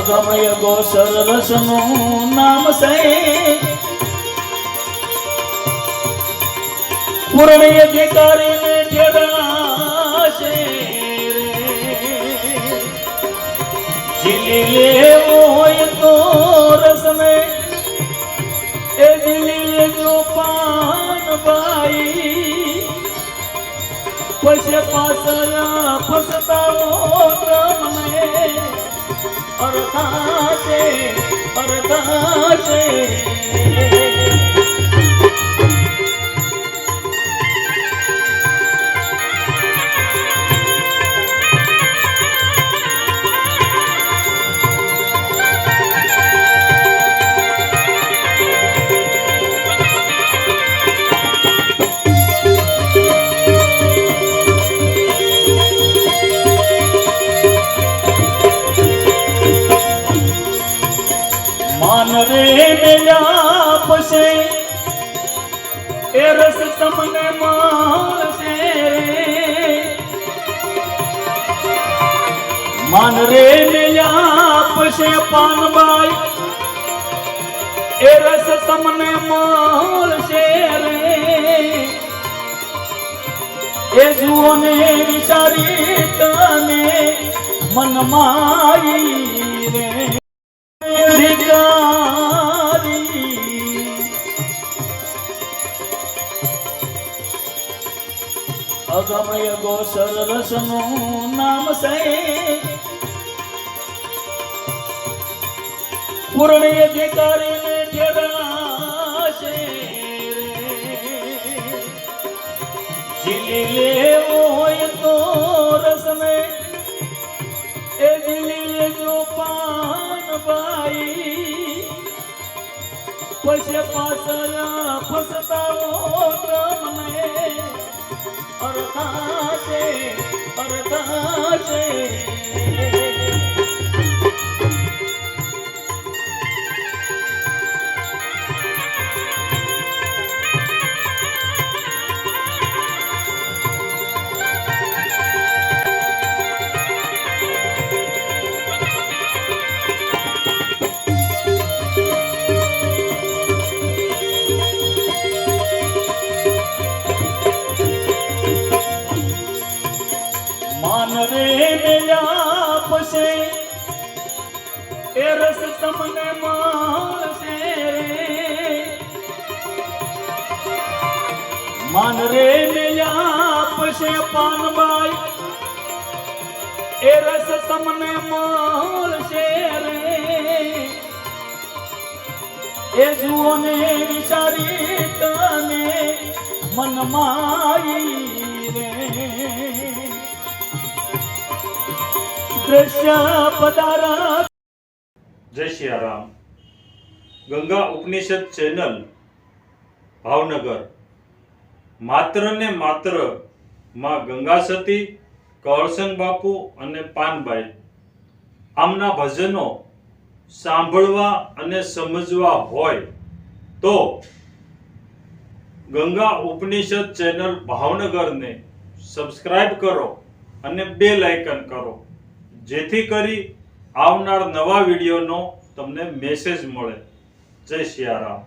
અગમય ગોસર રસનું નામ સે પૂર્ણ અધિકારીને ઠેડાશે રે જીલી લેવો હોય તો રસને એ જીલી લેજો પાન ભાઈ પછી પાછળ ફસતાવો તમને અર્થાશે માન રે મેલ્યા પછી એ રસ તમને મળશે રે માન રે મેલ્યા પછી પાનબાઈ એ રસ તમને મળશે રે એ જુઓ ને વિચારી તને મનમાઈ રે અગમય ગોસર રસનું નામ સે પૂર્ણ અધિકારીને ઠેડાશે રે જીલી લેવો હોય તો રસને એ જીલી લેજો પાન ભાઈ પછી પાછળ ફસતાવો તમને અર્થાશે માન રે મેલ્યા પછી એ રસ તમને મળશે રે માન રે મેલ્યા પછી પાનબાઈ એ રસ તમને મળશે રે એ જુઓ ને વિચારી તને મનમાઈ રે જય શ્રી રામ. ગંગા ઉપનિષદ ચેનલ ભાવનગર માત્ર ને માત્ર માં ગંગા સતી, કળસંગ બાપુ અને પાનબાઈ આમના ભજનો સાંભળવા અને સમજવા હોય તો ગંગા ઉપનિષદ ચેનલ ભાવનગરને સબસ્ક્રાઇબ કરો અને બેલ આઇકન કરો, જેથી કરી આવનાર નવા વિડીયોનો તમને મેસેજ મળે. જય શ્રી રામ.